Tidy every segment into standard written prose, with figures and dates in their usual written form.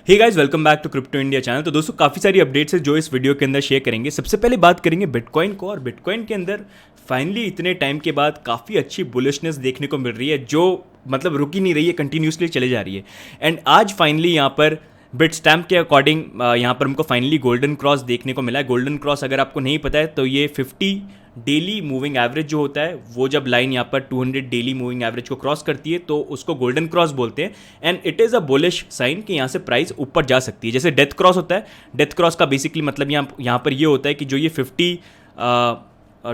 Hey guys, welcome back to crypto India channel. तो दोस्तों, काफ़ी सारी अपडेट्स है जो इस वीडियो के अंदर शेयर करेंगे। सबसे पहले बात करेंगे बिटकॉइन को, और बिटकॉइन के अंदर फाइनली इतने टाइम के बाद काफ़ी अच्छी बुलिशनेस देखने को मिल रही है, जो मतलब रुक ही नहीं रही है, कंटिन्यूसली चले जा रही है। एंड आज फाइनली यहाँ पर बिटस्टैम्प के अकॉर्डिंग यहाँ पर हमको फाइनली गोल्डन क्रॉस देखने को मिला है। गोल्डन क्रॉस अगर आपको नहीं पता है तो ये 50 डेली मूविंग एवरेज जो होता है, वो जब लाइन यहाँ पर 200 डेली मूविंग एवरेज को क्रॉस करती है तो उसको गोल्डन क्रॉस बोलते हैं। And it is a bullish sign कि यहाँ से प्राइस ऊपर जा सकती है। जैसे डेथ क्रॉस होता है, डेथ क्रॉस का बेसिकली मतलब यहाँ पर ये होता है कि जो ये 50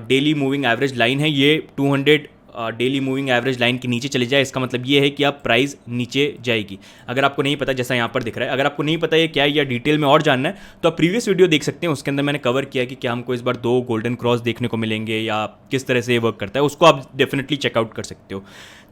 डेली मूविंग एवरेज लाइन है, ये 200 डेली मूविंग एवरेज लाइन के नीचे चले जाए, इसका मतलब ये है कि आप प्राइस नीचे जाएगी। अगर आपको नहीं पता, जैसा यहाँ पर दिख रहा है, अगर आपको नहीं पता ये क्या है या डिटेल में और जानना है तो आप प्रीवियस वीडियो देख सकते हैं। उसके अंदर मैंने कवर किया कि क्या हमको इस बार 2 गोल्डन क्रॉस देखने को मिलेंगे या किस तरह से ये वर्क करता है, उसको आप डेफिनेटली चेकआउट कर सकते हो।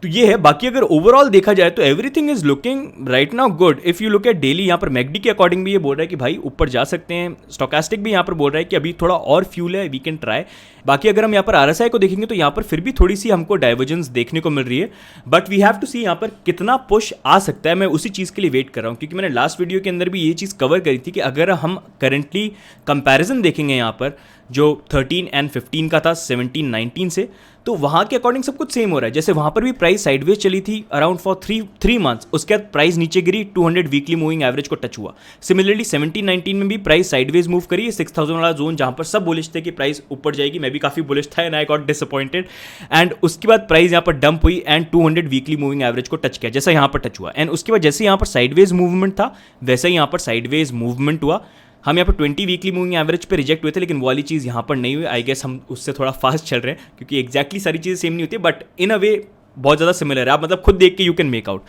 तो ये है। बाकी अगर ओवरऑल देखा जाए तो everything is looking right now good. If you look at daily, यहाँ पर मैकडी के अकॉर्डिंग भी ये बोल रहा है कि भाई ऊपर जा सकते हैं। स्टोकास्टिक भी यहाँ पर बोल रहा है कि अभी थोड़ा और फ्यूल है, वी कैन ट्राई। बाकी अगर हम यहाँ पर आरएसआई को देखेंगे तो यहाँ पर फिर भी थोड़ी सी हमको डाइवर्जेंस देखने को मिल रही है, बट वी हैव टू सी यहाँ पर कितना पुश आ सकता है। मैं उसी चीज़ के लिए वेट कर रहा हूँ, क्योंकि मैंने लास्ट वीडियो के अंदर भी ये चीज़ कवर करी थी कि अगर हम करेंटली कंपैरिजन देखेंगे यहाँ पर जो 13 एंड 15 का था 17 19 से, तो वहाँ के अकॉर्डिंग सब कुछ सेम हो रहा है। जैसे वहाँ पर भी प्राइस साइडवेज चली थी अराउंड फॉर 3 मंथ्स, उसके बाद प्राइस नीचे गिरी, 200 वीकली मूविंग एवरेज को टच हुआ। सिमिलरली 17 19 में भी प्राइस साइडवेज मूव करी, 6000 वाला जोन जहाँ पर सब बुलिश थे कि प्राइस ऊपर जाएगी। मैं भी काफ़ी बुलिश था and I got disappointed. And उसके बाद प्राइस यहाँ पर डंप हुई एंड 200 वीकली मूविंग एवरेज को टच किया, जैसा यहाँ पर टच हुआ। एंड उसके बाद जैसे यहाँ पर साइडवेज मूवमेंट था वैसा ही यहाँ पर साइडवेज मूवमेंट हुआ। हम यहाँ पर 20 वीकली मूविंग एवरेज पे रिजेक्ट हुए थे, लेकिन वो वाली चीज़ यहाँ पर नहीं हुई। आई गेस हम उससे थोड़ा फास्ट चल रहे हैं, क्योंकि एक्जैक्टली सारी चीज़ें सेम नहीं होती, बट इन अ वे बहुत ज़्यादा सिमिलर है। आप मतलब खुद देख के यू कैन मेक आउट।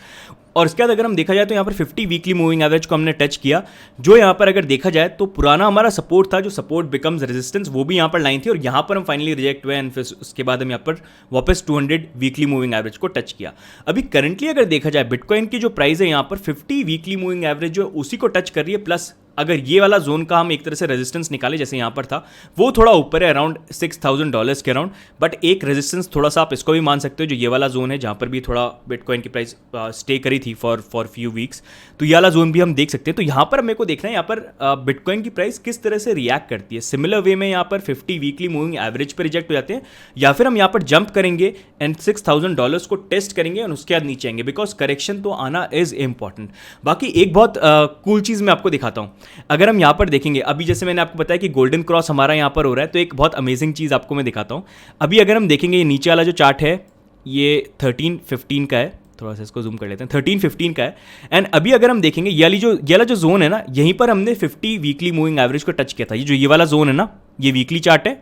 और उसके बाद अगर हम देखा जाए तो यहाँ पर 50 वीकली मूविंग एवरेज को हमने टच किया, जो यहाँ पर अगर देखा जाए तो पुराना हमारा सपोर्ट था, जो सपोर्ट बिकम्स रेजिस्टेंस, वो भी यहाँ पर लाइन थी और यहाँ पर हम फाइनली रिजेक्ट हुए। एंड फिर उसके बाद हम यहाँ पर वापस 200 वीकली मूविंग एवरेज को टच किया। अभी करंटली अगर देखा जाए बिटकॉइन की जो प्राइस है यहाँ पर 50 वीकली मूविंग एवरेज जो उसी को टच कर रही है, प्लस अगर ये वाला जोन का हम एक तरह से रेजिस्टेंस निकाले, जैसे यहाँ पर था, वो थोड़ा ऊपर है अराउंड $6000 के अराउंड, बट एक रेजिस्टेंस थोड़ा सा आप इसको भी मान सकते हो, जो ये वाला जोन है जहाँ पर भी थोड़ा बिटकॉइन की प्राइस स्टे करी थी फॉर फ्यू वीक्स, तो ये वाला जोन भी हम देख सकते हैं। तो यहाँ पर मेरे को देखना है यहाँ पर बिटकॉइन की प्राइस किस तरह से रिएक्ट करती है। सिमिलर वे में यहाँ पर 50 वीकली मूविंग एवरेज पर रिजेक्ट हो जाते हैं, या फिर हम यहाँ पर जंप करेंगे एंड $6000 को टेस्ट करेंगे और उसके बाद नीचे आएंगे, बिकॉज करेक्शन तो आना इज इंपॉर्टेंट। बाकी एक बहुत कूल चीज़ मैं आपको दिखाता हूँ। अगर हम यहाँ पर देखेंगे, अभी जैसे मैंने आपको बताया कि गोल्डन क्रॉस हमारा यहाँ पर हो रहा है, तो एक बहुत अमेजिंग चीज़ आपको मैं दिखाता हूँ। अभी अगर हम देखेंगे, ये नीचे वाला जो चार्ट है ये 13-15 का है, थोड़ा सा इसको जूम कर लेते हैं, 13-15 का है। एंड अभी अगर हम देखेंगे ये वाला जो जोन है ना, यहीं पर हमने 50 वीकली मूविंग एवरेज को टच किया था। ये वाला जोन है ना, ये वीकली चार्ट है,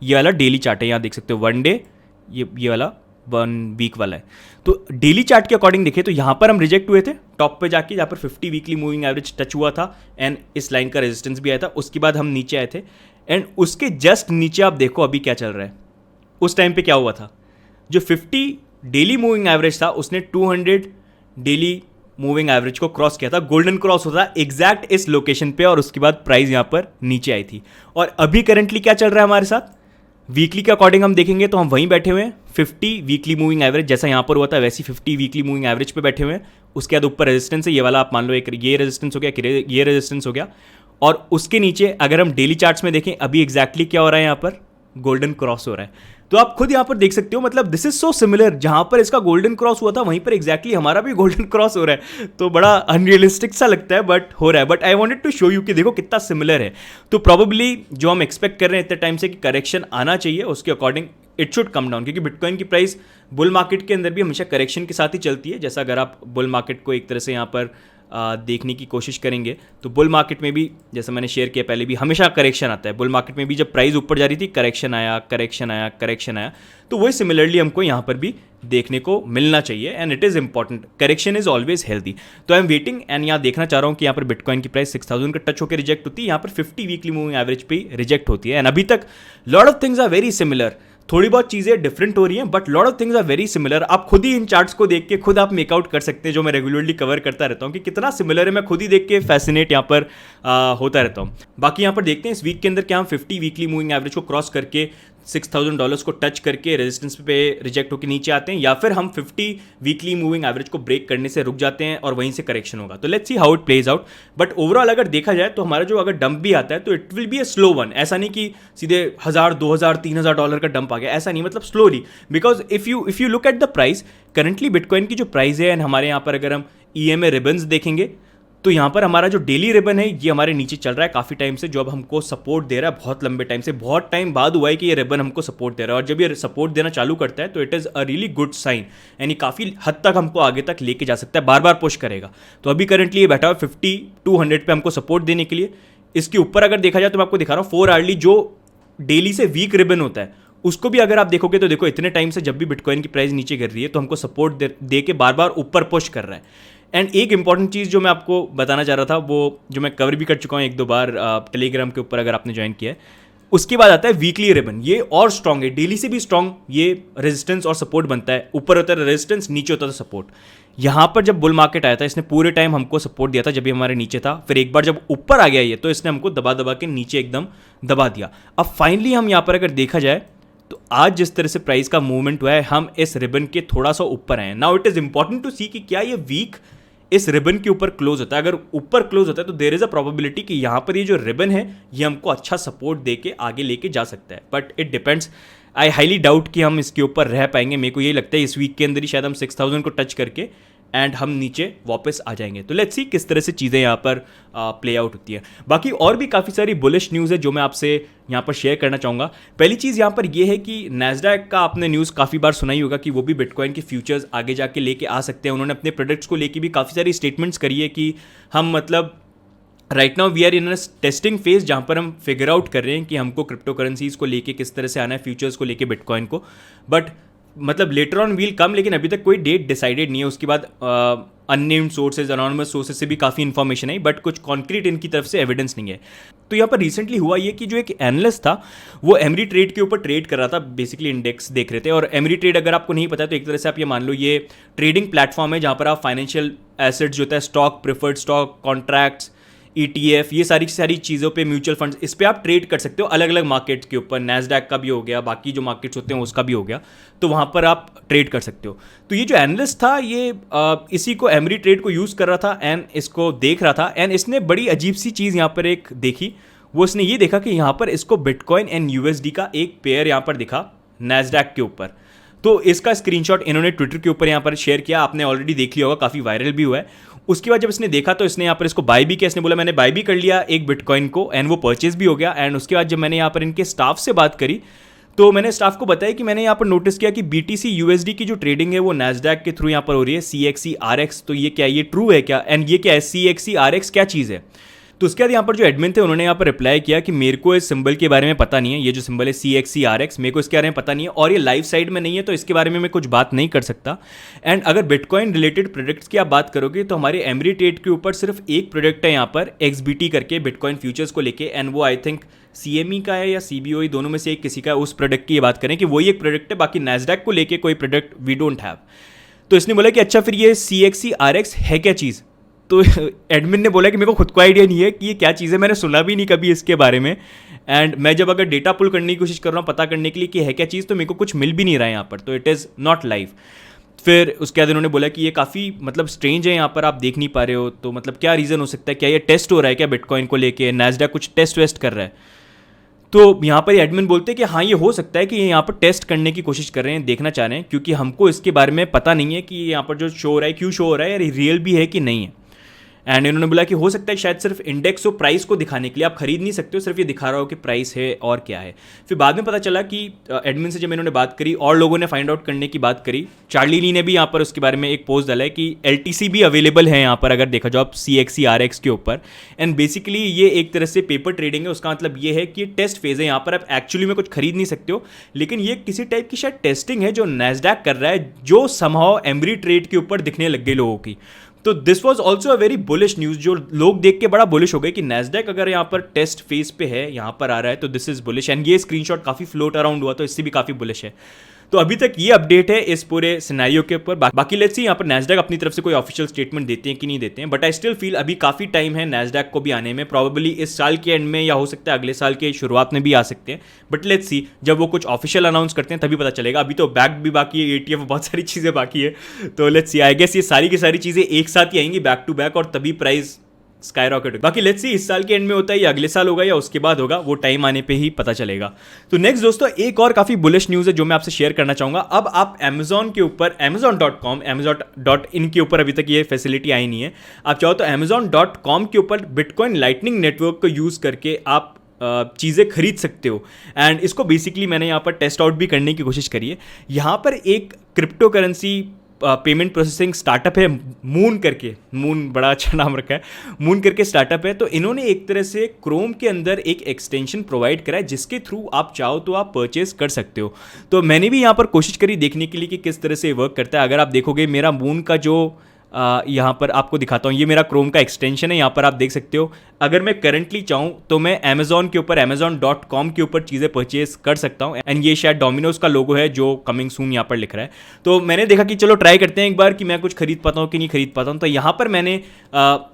ये वाला डेली चार्ट है, यहाँ देख सकते हो 1 डे, ये वाला 1 वीक वाला है। तो डेली चार्ट के अकॉर्डिंग देखें तो यहाँ पर हम रिजेक्ट हुए थे टॉप पे जाके, जहाँ पर 50 वीकली मूविंग एवरेज टच हुआ था एंड इस लाइन का रेजिस्टेंस भी आया था। उसके बाद हम नीचे आए थे एंड उसके जस्ट नीचे आप देखो अभी क्या चल रहा है। उस टाइम पे क्या हुआ था, जो 50 डेली मूविंग एवरेज था उसने 200 डेली मूविंग एवरेज को क्रॉस किया था। गोल्डन क्रॉस होता है एग्जैक्ट इस लोकेशन पे, और उसके बाद प्राइस यहाँ पर नीचे आई थी। और अभी करंटली क्या चल रहा है हमारे साथ, वीकली के अकॉर्डिंग हम देखेंगे तो हम वहीं बैठे हुए हैं 50 वीकली मूविंग एवरेज, जैसा यहाँ पर हुआ था वैसी 50 वीकली मूविंग एवरेज पे बैठे हुए हैं। उसके बाद ऊपर रेजिस्टेंस है, ये वाला आप मान लो एक ये रेजिस्टेंस हो गया, ये रेजिस्टेंस हो गया। और उसके नीचे अगर हम डेली चार्ट्स में देखें, अभी एग्जैक्टली क्या हो रहा है, यहाँ पर गोल्डन क्रॉस हो रहा है। तो आप खुद यहाँ पर देख सकते हो, मतलब दिस इज सो सिमिलर। जहाँ पर इसका गोल्डन क्रॉस हुआ था वहीं पर एग्जैक्टली हमारा भी गोल्डन क्रॉस हो रहा है। तो बड़ा अनरियलिस्टिक सा लगता है, बट हो रहा है। But I wanted to show you कि देखो कितना सिमिलर है। तो प्रोबेबली जो हम एक्सपेक्ट कर रहे हैं इतने टाइम से कि करेक्शन आना चाहिए, उसके according it should come down, क्योंकि बिटकॉइन की प्राइस बुल मार्केट के अंदर भी हमेशा करेक्शन के साथ ही चलती है। जैसा अगर आप बुल मार्केट को एक तरह से यहाँ पर देखने की कोशिश करेंगे तो बुल मार्केट में भी, जैसा मैंने शेयर किया पहले भी, हमेशा करेक्शन आता है। बुल मार्केट में भी जब प्राइस ऊपर जा रही थी करेक्शन आया, करेक्शन आया, करेक्शन आया। तो वही सिमिलरली हमको यहाँ पर भी देखने को मिलना चाहिए and it is important. Correction is always healthy. तो आई एम वेटिंग एंड यहाँ देखना चाह रहा हूँ कि यहाँ पर बिटकॉइन की प्राइस 6000 का टच होकर रिजेक्ट होती है, यहाँ पर 50 वीकली मूविंग एवरेज पे रिजेक्ट होती है। एंड अभी तक lot of things are very similar. थोड़ी बहुत चीज़ें डिफरेंट हो रही हैं, but lot of things are very similar. आप खुद ही इन चार्ट्स को देख के खुद आप मेकआउट कर सकते हैं, जो मैं रेगुलरली कवर करता रहता हूँ कि कितना सिमिलर है। मैं खुद ही देख के फैसिनेट यहाँ पर होता रहता हूँ। बाकी यहाँ पर देखते हैं इस वीक के अंदर क्या हम 50 वीकली मूविंग एवरेज को क्रॉस करके $6,000 को टच करके रेजिस्टेंस पे रिजेक्ट होकर नीचे आते हैं, या फिर हम 50 वीकली मूविंग एवरेज को ब्रेक करने से रुक जाते हैं और वहीं से करेक्शन होगा। तो let's see how it plays out. But overall अगर देखा जाए तो हमारा जो अगर डंप भी आता है तो it will be a slow one. ऐसा नहीं कि सीधे 1000, 2000, $3,000 का डंप आ गया, ऐसा नहीं, मतलब slowly. Because if you look at the price currently bitcoin की जो प्राइस है, एंड हमारे यहाँ पर अगर हम EMA रिबन्स देखेंगे तो यहाँ पर हमारा जो डेली रिबन है ये हमारे नीचे चल रहा है काफ़ी टाइम से, जो अब हमको सपोर्ट दे रहा है बहुत लंबे टाइम से। बहुत टाइम बाद हुआ है कि ये रिबन हमको सपोर्ट दे रहा है, और जब ये सपोर्ट देना चालू करता है तो it is a really good sign, यानी काफ़ी हद तक हमको आगे तक लेके जा सकता है, बार बार पुश करेगा। तो अभी करंटली ये बैठा हुआ 50-200 पे हमको सपोर्ट देने के लिए। इसके ऊपर अगर देखा जाए तो मैं आपको दिखा रहा हूँ 4 आवर्ली जो डेली से वीक रिबन होता है, उसको भी अगर आप देखोगे तो देखो इतने टाइम से जब भी बिटकॉइन की प्राइस नीचे गिर रही है तो हमको सपोर्ट दे के बार बार ऊपर पुश कर रहा है। एंड एक इंपॉर्टेंट चीज़ जो मैं आपको बताना चाह रहा था, वो जो मैं कवर भी कर चुका हूँ 1-2 बार टेलीग्राम के ऊपर अगर आपने ज्वाइन किया है, उसके बाद आता है वीकली रिबन। ये और स्ट्रॉन्ग है, डेली से भी स्ट्रॉन्ग। ये रेजिस्टेंस और सपोर्ट बनता है, ऊपर होता है रेजिस्टेंस, नीचे होता था सपोर्ट। यहाँ पर जब बुल मार्केट आया था इसने पूरे टाइम हमको सपोर्ट दिया था जब ये हमारे नीचे था, फिर एक बार जब ऊपर आ गया ये तो इसने हमको दबा दबा के नीचे एकदम दबा दिया। अब फाइनली हम यहाँ पर अगर देखा जाए तो आज जिस तरह से प्राइस का मूवमेंट हुआ है, हम इस रिबन के थोड़ा सा ऊपर आए हैं। Now it is important to see कि क्या ये वीक इस रिबन के ऊपर क्लोज होता है। अगर ऊपर क्लोज होता है तो देयर इज अ प्रोबेबिलिटी कि यहाँ पर ये जो रिबन है ये हमको अच्छा सपोर्ट दे के आगे लेके जा सकता है, but it depends. I highly doubt कि हम इसके ऊपर रह पाएंगे। मेरे को ये लगता है इस वीक के अंदर ही शायद हम 6000 को टच करके एंड हम नीचे वापस आ जाएंगे। तो लेट्स सी किस तरह से चीज़ें यहाँ पर प्ले आउट होती है। बाकी और भी काफ़ी सारी बुलिश न्यूज़ है जो मैं आपसे यहाँ पर शेयर करना चाहूँगा। पहली चीज़ यहाँ पर ये है कि नैस्डैक का आपने न्यूज़ काफ़ी बार सुना ही होगा कि वो भी बिटकॉइन के फ्यूचर्स आगे जाके लेके आ सकते हैं। उन्होंने अपने प्रोडक्ट्स को लेके भी काफ़ी सारी स्टेटमेंट्स करी है कि हम मतलब right now we are in a testing phase, जहाँ पर हम फिगर आउट कर रहे हैं कि हमको क्रिप्टो करेंसीज को लेके किस तरह से आना है, फ्यूचर्स को लेके बिटकॉइन को। बट मतलब लेटर ऑन व्हील कम, लेकिन अभी तक कोई डेट डिसाइडेड नहीं है। उसके बाद अननेम्ड सोर्सेज, अनोनिमस सोर्सेज से भी काफ़ी इन्फॉर्मेशन आई, बट कुछ कॉन्क्रीट इनकी तरफ से एविडेंस नहीं है। तो यहाँ पर रिसेंटली हुआ ये कि जो एक एनालिस्ट था वो एमरी ट्रेड के ऊपर ट्रेड कर रहा था, बेसिकली इंडेक्स देख रहे थे। और एमरी ट्रेड अगर आपको नहीं पता तो एक तरह से आप ये मान लो ये ट्रेडिंग प्लेटफॉर्म है जहाँ पर आप फाइनेंशियल एसेट्स जो होता है, stock, preferred stock, contracts, ETF, ये सारी सारी चीज़ों पे, म्यूचुअल फंड्स, इस पे आप ट्रेड कर सकते हो अलग अलग मार्केट्स के ऊपर। नैस्डैक का भी हो गया, बाकी जो मार्केट्स होते हैं उसका भी हो गया, तो वहाँ पर आप ट्रेड कर सकते हो। तो ये जो एनालिस्ट था ये इसी को एमरी ट्रेड को यूज़ कर रहा था एंड इसको देख रहा था। एंड इसने बड़ी अजीब सी चीज़ यहाँ पर एक देखी, वो इसने ये देखा कि यहाँ पर इसको बिटकॉइन एंड USD का एक पेयर यहाँ पर दिखा नैस्डैक के ऊपर। तो इसका स्क्रीनशॉट इन्होंने ट्विटर के ऊपर यहाँ पर शेयर किया, आपने ऑलरेडी देख लिया होगा, काफ़ी वायरल भी हुआ है। उसके बाद जब इसने देखा तो इसने यहाँ पर इसको बाय भी किया। इसने बोला मैंने बाय भी कर लिया एक बिटकॉइन को, एंड वो परचेज भी हो गया। एंड उसके बाद जब मैंने यहाँ पर इनके स्टाफ से बात करी तो मैंने स्टाफ को बताया कि मैंने यहाँ पर नोटिस किया कि BTC USD की जो ट्रेडिंग है वो नैस्डैक के थ्रू यहाँ पर हो रही है, CXC-RX। तो ये क्या, ये ट्रू है क्या, एंड ये क्या है CXC-RX, क्या चीज़ है? तो उसके बाद यहाँ पर जो एडमिन थे उन्होंने यहाँ पर रिप्लाई किया कि मेरे को इस सिंबल के बारे में पता नहीं है, ये जो सिंबल है CXC-RX, मेरे को इसके बारे में पता नहीं है, और ये लाइव साइड में नहीं है, तो इसके बारे में मैं कुछ बात नहीं कर सकता। एंड अगर बिटकॉइन रिलेटेड प्रोडक्ट्स की आप बात करोगे तो हमारे एमरी ट्रेड के ऊपर सिर्फ एक प्रोडक्ट है यहाँ पर, XBT करके, बिटकॉइन फ्यूचर्स को लेके, एंड वो आई थिंक CME का है या CBOE, दोनों में से एक किसी का, उस प्रोडक्ट की ये बात करें कि वही एक प्रोडक्ट है। बाकी नैस्डैक को लेके कोई प्रोडक्ट वी डोंट हैव। तो इसने बोला कि अच्छा फिर ये CXC-RX है क्या चीज़? तो एडमिन ने बोला कि मेरे को खुद को आइडिया नहीं है कि ये क्या चीज़ है, मैंने सुना भी नहीं कभी इसके बारे में। एंड मैं जब अगर डेटा पुल करने की कोशिश कर रहा हूँ पता करने के लिए कि है क्या चीज़, तो मेरे को कुछ मिल भी नहीं रहा है यहाँ पर, तो इट इज़ नॉट लाइव। फिर उसके बाद इन्होंने बोला कि ये काफ़ी मतलब स्ट्रेंज है, यहाँ पर आप देख नहीं पा रहे हो, तो मतलब क्या रीज़न हो सकता है, क्या ये टेस्ट हो रहा है क्या बिटकॉइन को लेके, नैस्डैक कुछ टेस्ट वेस्ट कर रहा है? तो यहाँ पर एडमिन बोलते हैं कि हाँ ये हो सकता है कि ये यहाँ पर टेस्ट करने की कोशिश कर रहे हैं, देखना चाह रहे हैं, क्योंकि हमको इसके बारे में पता नहीं है कि यहाँ पर जो शो हो रहा है क्यों शो हो रहा है, या रियल भी है कि नहीं है। एंड इन्होंने बोला कि हो सकता है शायद सिर्फ इंडेक्स और प्राइस को दिखाने के लिए, आप खरीद नहीं सकते हो, सिर्फ ये दिखा रहा हो कि प्राइस है और क्या है। फिर बाद में पता चला कि एडमिन से जब इन्होंने बात करी और लोगों ने फाइंड आउट करने की बात करी, चार्ली ली ने भी यहाँ पर उसके बारे में एक पोस्ट डाला है कि LTC भी अवेलेबल है यहाँ पर, अगर देखा जाओ आप CXC-RX के ऊपर। एंड बेसिकली ये एक तरह से पेपर ट्रेडिंग है, उसका मतलब ये है कि टेस्ट फेज है, यहाँ पर आप एक्चुअली में कुछ खरीद नहीं सकते हो, लेकिन ये किसी टाइप की शायद टेस्टिंग है जो नैस्डैक कर रहा है, जो समहाउ एमरी ट्रेड के ऊपर दिखने लग गई लोगों की। तो this was also a very bullish news, जो लोग देख के बड़ा बुलिश हो गए कि नैस्डैक अगर यहाँ पर टेस्ट फेज पे है, यहाँ पर आ रहा है, तो दिस इज बुलिश। एंड ये स्क्रीनशॉट काफ़ी फ्लोट अराउंड हुआ, तो इससे भी काफ़ी बुलिश है। तो अभी तक ये अपडेट है इस पूरे सिनेरियो के ऊपर। बाकी लेट्स सी यहाँ पर नैस्डैक अपनी तरफ से कोई ऑफिशियल स्टेटमेंट देते हैं कि नहीं देते हैं, बट आई स्टिल फील अभी काफ़ी टाइम है नैस्डैक को भी आने में, प्रॉबेबली इस साल के एंड में या हो सकता है अगले साल के शुरुआत में भी आ सकते हैं, बट लेट्स सी जब वो कुछ ऑफिशियल अनाउंस करते हैं तभी पता चलेगा। अभी तो बैक भी बाकी है, ETF, बहुत सारी चीज़ें बाकी है, तो लेट्स सी, आई गेस ये सारी की सारी चीज़ें एक साथ ही आएंगी बैक टू बैक और तभी प्राइस स्काई रॉकेट। बाकी लेट्स सी इस साल के एंड में होता है या अगले साल होगा या उसके बाद होगा, वो टाइम आने पे ही पता चलेगा। तो नेक्स्ट दोस्तों एक और काफ़ी बुलिश न्यूज़ है जो मैं आपसे शेयर करना चाहूँगा। अब आप अमेजॉन के ऊपर amazon.com, amazon.in के ऊपर अभी तक ये फैसिलिटी आई नहीं है, आप चाहो तो amazon.com के ऊपर बिटकॉइन लाइटनिंग नेटवर्क को यूज़ करके आप चीज़ें खरीद सकते हो। एंड इसको बेसिकली मैंने यहाँ पर टेस्ट आउट भी करने की कोशिश करी है। यहाँ पर एक crypto currency payment processing startup है मून करके, मून बड़ा अच्छा नाम रखा है, मून करके स्टार्टअप है। तो इन्होंने एक तरह से क्रोम के अंदर एक एक्सटेंशन प्रोवाइड करा है जिसके थ्रू आप चाहो तो आप परचेज कर सकते हो। तो मैंने भी यहाँ पर कोशिश करी देखने के लिए कि किस तरह से वर्क करता है। अगर आप देखोगे मेरा मून का जो यहाँ पर आपको दिखाता हूँ, ये मेरा क्रोम का एक्सटेंशन है, यहाँ पर आप देख सकते हो। अगर मैं करंटली चाहूँ तो मैं अमेजॉन के ऊपर amazon.com के ऊपर चीज़ें परचेज कर सकता हूँ। एंड ये शायद डोमिनोज का लोगो है जो कमिंग सून यहाँ पर लिख रहा है। तो मैंने देखा कि चलो ट्राई करते हैं एक बार कि मैं कुछ खरीद पाता हूँ कि नहीं खरीद पाता हूँ। तो यहाँ पर मैंने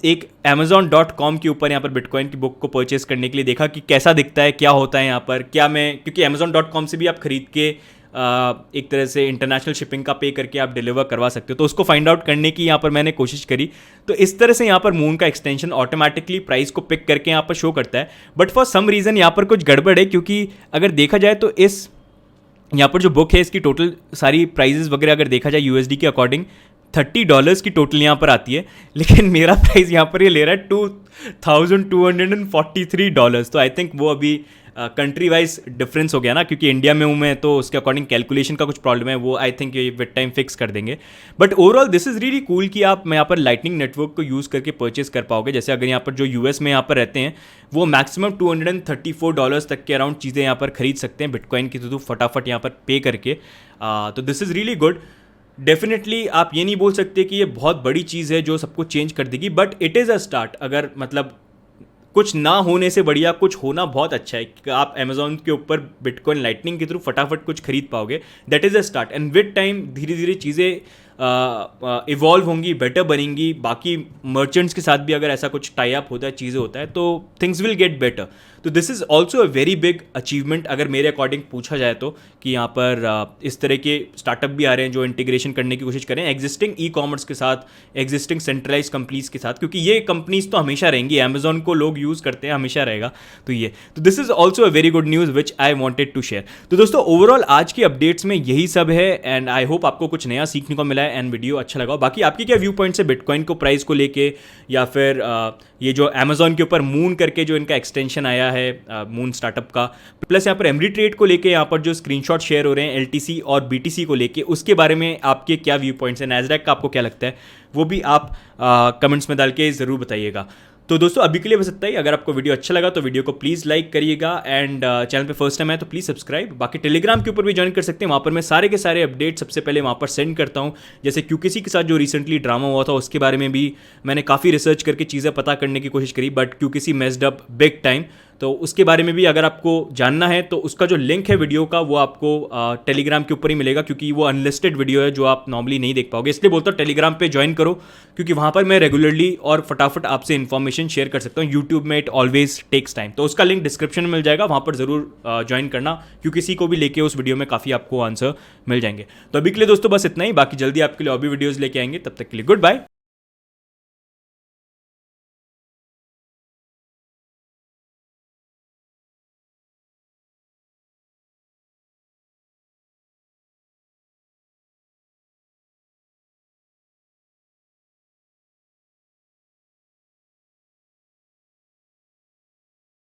एक amazon.com के ऊपर यहाँ पर बिटकॉइन की बुक को परचेज करने के लिए देखा कि कैसा दिखता है, क्या होता है यहाँ पर, क्या मैं, क्योंकि amazon.com से भी आप खरीद के एक तरह से इंटरनेशनल शिपिंग का पे करके आप डिलीवर करवा सकते हो। तो उसको फाइंड आउट करने की यहाँ पर मैंने कोशिश करी। तो इस तरह से यहाँ पर मून का एक्सटेंशन ऑटोमेटिकली प्राइस को पिक करके यहाँ पर शो करता है। बट फॉर सम रीज़न यहाँ पर कुछ गड़बड़ है, क्योंकि अगर देखा जाए तो इस यहाँ पर जो बुक है इसकी टोटल सारी प्राइजेस वगैरह अगर देखा जाए USD के अकॉर्डिंग $30 की टोटल यहाँ पर आती है, लेकिन मेरा प्राइस यहाँ पर ये ले रहा है $2,243। तो आई थिंक वो अभी कंट्री वाइज डिफरेंस हो गया ना, क्योंकि इंडिया में हूँ मैं तो उसके अकॉर्डिंग कैलकुलेशन का कुछ प्रॉब्लम है, वो आई थिंक ये विद टाइम फिक्स कर देंगे। But overall this is really cool कि आप यहाँ पर लाइटनिंग नेटवर्क को यूज़ करके परचेज कर पाओगे। जैसे अगर यहाँ पर जो US में यहाँ पर रहते हैं वो मैक्सिमम $234 तक के अराउंड चीज़ें यहाँ पर खरीद सकते हैं बिटकॉइन के थ्रू फटाफट यहाँ पर पे करके। तो this is really good. Definitely आप ये नहीं बोल सकते कि ये बहुत बड़ी चीज़ है जो सबको चेंज कर देगी, but it is a start. अगर मतलब कुछ ना होने से बढ़िया कुछ होना बहुत अच्छा है कि आप अमेजॉन के ऊपर बिटकॉइन लाइटनिंग के थ्रू फटाफट कुछ खरीद पाओगे। That is a start and with time धीरे धीरे चीज़ें इवॉल्व होंगी, बेटर बनेंगी। बाकी मर्चेंट्स के साथ भी अगर ऐसा कुछ टाई अप होता है, चीज़ें होता है, तो थिंग्स विल गेट बेटर। तो this is also a very big achievement अगर मेरे अकॉर्डिंग पूछा जाए तो, कि यहाँ पर इस तरह के स्टार्टअप भी आ रहे हैं जो इंटीग्रेशन करने की कोशिश करें एग्जिस्टिंग ई-कॉमर्स के साथ, एग्जिस्टिंग सेंट्रलाइज कंपनीज के साथ, क्योंकि ये कंपनीज तो हमेशा रहेंगी, अमेजॉन को लोग यूज़ करते हैं, हमेशा रहेगा। तो this is also a very good news which I wanted to share. तो दोस्तों ओवरऑल आज की अपडेट्स में यही सब है एंड आई होप आपको कुछ नया सीखने को मिला है एंड वीडियो अच्छा लगा। बाकी आपकी क्या व्यू पॉइंट्स है बिटकॉइन को प्राइस को लेके, या फिर ये जो अमेजॉन के ऊपर मून करके जो इनका एक्सटेंशन आया है मून स्टार्टअप का, प्लस यहाँ पर एमरी ट्रेड को लेके यहाँ पर जो स्क्रीनशॉट शेयर हो रहे हैं LTC और BTC को लेके, उसके बारे में आपके क्या व्यू पॉइंट्स हैं, नैस्डैक का आपको क्या लगता है, वो भी आप कमेंट्स में डाल के ज़रूर बताइएगा। तो दोस्तों अभी के लिए बस इतना ही। अगर आपको वीडियो अच्छा लगा तो वीडियो को प्लीज़ लाइक करिएगा एंड चैनल पे फर्स्ट टाइम है तो प्लीज़ सब्सक्राइब। बाकी टेलीग्राम के ऊपर भी ज्वाइन कर सकते हैं, वहाँ पर मैं सारे के सारे अपडेट सबसे पहले वहाँ पर सेंड करता हूँ। जैसे QKC के साथ जो रिसेंटली ड्रामा हुआ था उसके बारे में भी मैंने काफ़ी रिसर्च करके चीज़ें पता करने की कोशिश करी, but QKC messed up big time. तो उसके बारे में भी अगर आपको जानना है तो उसका जो लिंक है वीडियो का वो आपको टेलीग्राम के ऊपर ही मिलेगा, क्योंकि वो अनलिस्टेड वीडियो है जो आप नॉर्मली नहीं देख पाओगे। इसलिए बोलता हूँ टेलीग्राम पे ज्वाइन करो, क्योंकि वहाँ पर मैं रेगुलरली और फटाफट आपसे इन्फॉर्मेशन शेयर कर सकता हूँ। यूट्यूब में इट ऑलवेज टेक्स टाइम, तो उसका लिंक डिस्क्रिप्शन में मिल जाएगा, वहाँ पर ज़रूर ज्वाइन करना। QKC को भी लेके उस वीडियो में काफ़ी आपको आंसर मिल जाएंगे। तो अभी के लिए दोस्तों बस इतना ही, बाकी जल्दी आपके लिए और भी वीडियोज़ लेके आएंगे। तब तक के लिए गुड बाय।